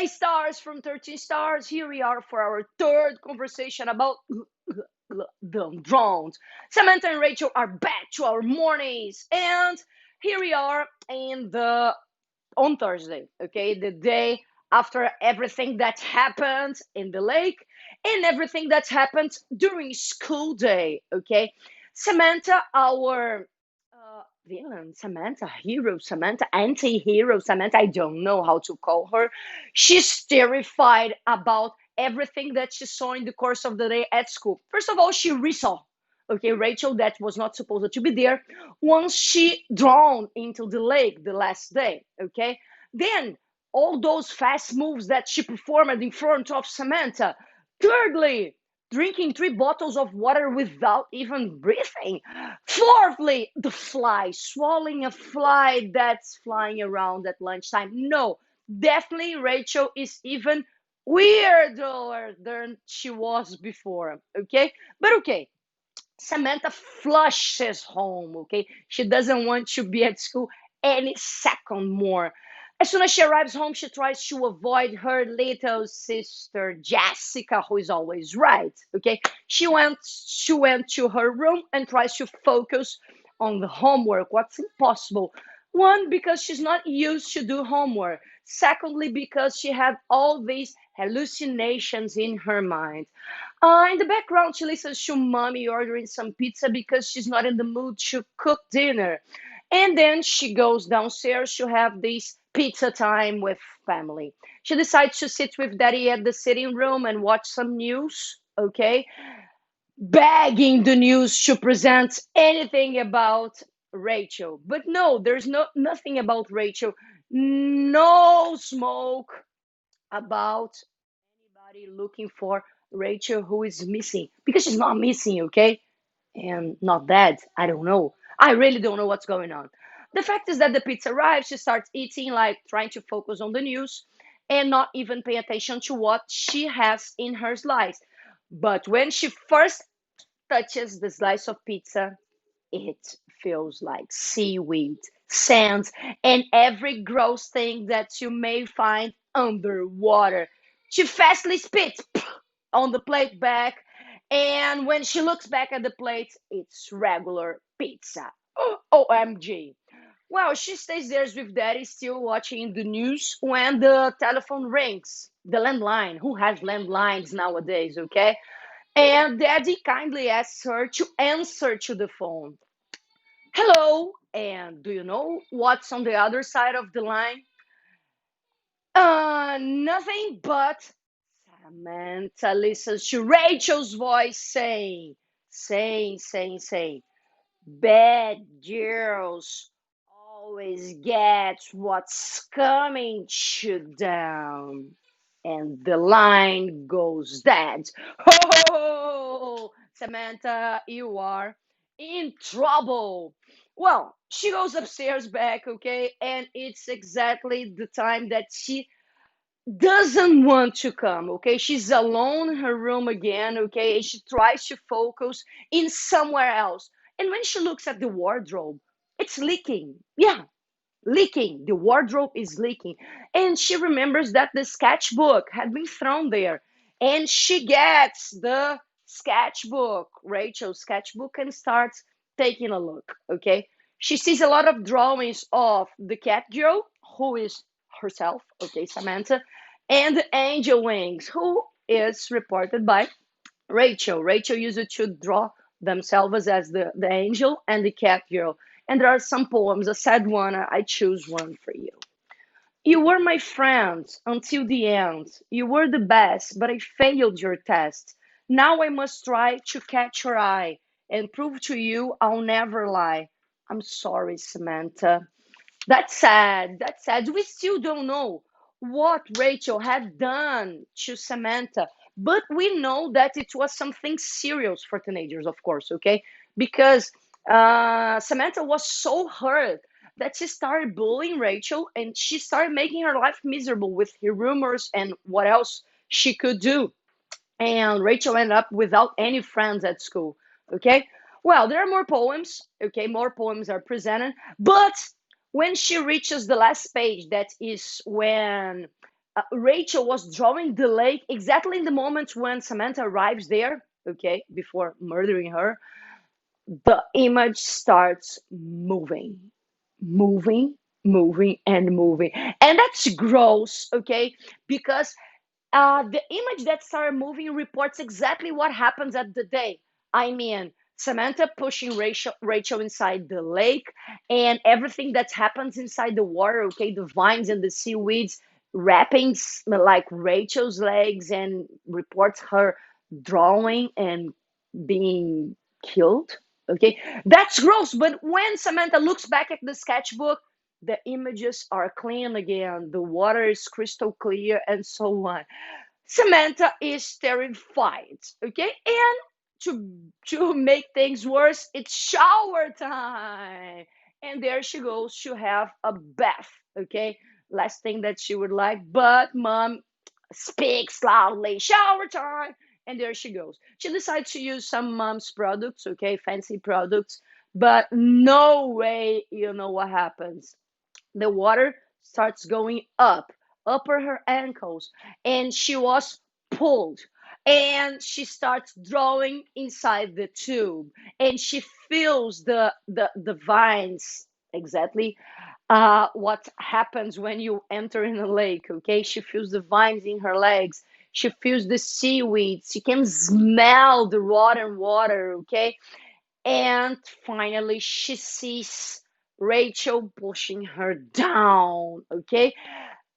Hey, stars from 13 Stars, here we are for our third conversation about the drones. Samantha and Rachel are back to our mornings, and here we are in the on Thursday, okay, the day after everything that happened in the lake and everything that happened during school day, okay. Samantha, our villain, Samantha, hero, Samantha, anti-hero, Samantha, I don't know how to call her. She's terrified about everything that she saw in the course of the day at school. First of all, she resaw, okay, Rachel, that was not supposed to be there, once she drowned into the lake the last day, okay. Then all those fast moves that she performed in front of Samantha. Thirdly, drinking 3 bottles of water without even breathing. Fourthly, the fly, swallowing a fly that's flying around at lunchtime. No, definitely Rachel is even weirder than she was before. Okay, but okay, Samantha flushes home, okay? She doesn't want to be at school any second more. As soon as she arrives home, she tries to avoid her little sister Jessica, who is always right, okay? She went to her room and tries to focus on the homework. What's impossible? One, because she's not used to do homework. Secondly, because she had all these hallucinations in her mind. In the background, she listens to mommy ordering some pizza because she's not in the mood to cook dinner. And then she goes downstairs to have this pizza time with family. She decides to sit with daddy at the sitting room and watch some news, okay? Begging the news to present anything about Rachel. But no, there's nothing about Rachel. No smoke about anybody looking for Rachel who is missing because she's not missing, okay? And not dead. I don't know. I really don't know what's going on. The fact is that the pizza arrives, she starts eating, like trying to focus on the news and not even pay attention to what she has in her slice. But when she first touches the slice of pizza, it feels like seaweed, sand, and every gross thing that you may find underwater. She fastly spits on the plate back, and when she looks back at the plate, it's regular pizza. OMG. Well, she stays there with daddy still watching the news when the telephone rings. The landline. Who has landlines nowadays, okay? And daddy kindly asks her to answer to the phone. Hello, and do you know what's on the other side of the line? Nothing but Samantha listens to Rachel's voice saying, bad girls always get what's coming to them. And the line goes dead. Ho! Samantha, you are in trouble. Well, she goes upstairs back, okay, and it's exactly the time that she doesn't want to come, okay? She's alone in her room again, okay? And she tries to focus in somewhere else. And when she looks at the wardrobe, it's leaking. Yeah, leaking. The wardrobe is leaking. And she remembers that the sketchbook had been thrown there. And she gets the sketchbook, Rachel's sketchbook, and starts taking a look, okay? She sees a lot of drawings of the cat girl, who is herself, okay, Samantha, and the angel wings, who is reported by Rachel. Rachel used to draw themselves as the angel and the cat girl. And there are some poems, a sad one. I choose one for you. You were my friend until the end. You were the best, but I failed your test. Now I must try to catch your eye and prove to you I'll never lie. I'm sorry, Samantha. That's sad. That's sad. We still don't know what Rachel had done to Samantha, but we know that it was something serious for teenagers, of course, okay? Because Samantha was so hurt that she started bullying Rachel and she started making her life miserable with her rumors and what else she could do. And Rachel ended up without any friends at school, okay? Well, there are more poems, okay? More poems are presented, but when she reaches the last page, that is when Rachel was drawing the lake exactly in the moment when Samantha arrives there, okay, before murdering her. The image starts moving, moving, moving, and moving. And that's gross, okay, because the image that started moving reports exactly what happens at the day. I mean, Samantha pushing Rachel inside the lake, and everything that happens inside the water, okay, the vines and the seaweeds wrapping like Rachel's legs, and reports her drawing and being killed. Okay, that's gross. But when Samantha looks back at the sketchbook, the images are clean again, the water is crystal clear, and so on. Samantha is terrified. Okay, and to make things worse, it's shower time, and there she goes to have a bath. Okay, last thing that she would like, but mom speaks loudly, shower time, and there she goes. She decides to use some mom's products, okay, fancy products, but no way, you know what happens. The water starts going up, upper her ankles, and she was pulled. And she starts drawing inside the tube, and she feels the vines exactly what happens when you enter in a lake. Okay, she feels the vines in her legs. She feels the seaweed. She can smell the rotten water. Okay, and finally, she sees Rachel pushing her down. Okay.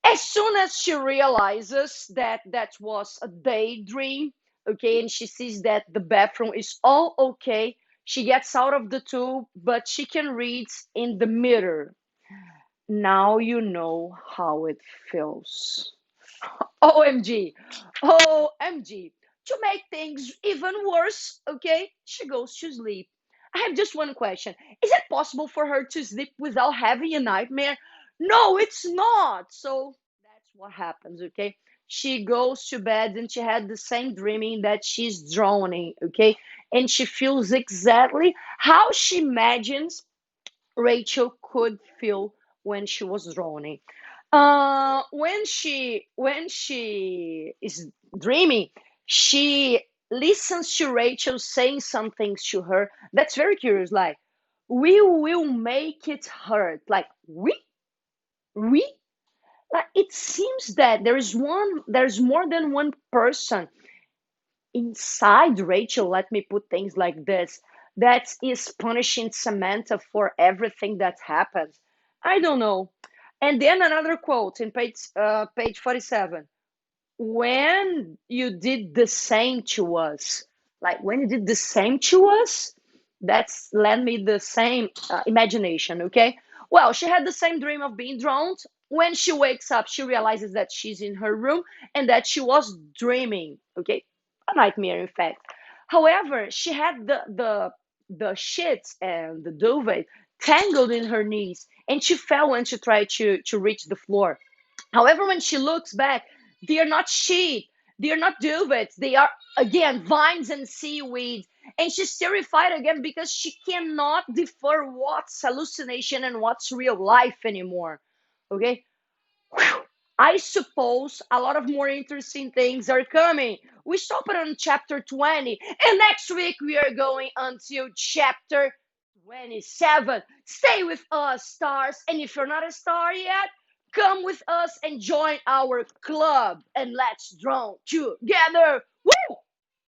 As soon as she realizes that that was a daydream, okay, and she sees that the bathroom is all okay, she gets out of the tube, but she can read in the mirror. Now you know how it feels. OMG. OMG. To make things even worse, okay, she goes to sleep. I have just one question. Is it possible for her to sleep without having a nightmare? No, it's not. So that's what happens, okay? She goes to bed and she had the same dreaming that she's drowning, okay? And she feels exactly how she imagines Rachel could feel when she was drowning. When she is dreaming, she listens to Rachel saying some things to her. That's very curious. Like, we will make it hurt. Like, we. Like, it seems that there's more than one person inside Rachel, let me put things like this, that is punishing Samantha for everything that happens. I don't know. And then another quote in page 47. When you did the same to us, like when you did the same to us, that's lend me the same imagination, okay? Well, she had the same dream of being drowned. When she wakes up, she realizes that she's in her room and that she was dreaming, okay? A nightmare, in fact. However, she had the sheets and the duvet tangled in her knees, and she fell when she tried to reach the floor. However, when she looks back, they are not sheep, they are not duvets, they are again vines and seaweed. And she's terrified again because she cannot differ what's hallucination and what's real life anymore. Okay? Whew. I suppose a lot of more interesting things are coming. We stopped on chapter 20, and next week we are going until chapter 27. Stay with us, stars, and if you're not a star yet, come with us and join our club, and let's draw together.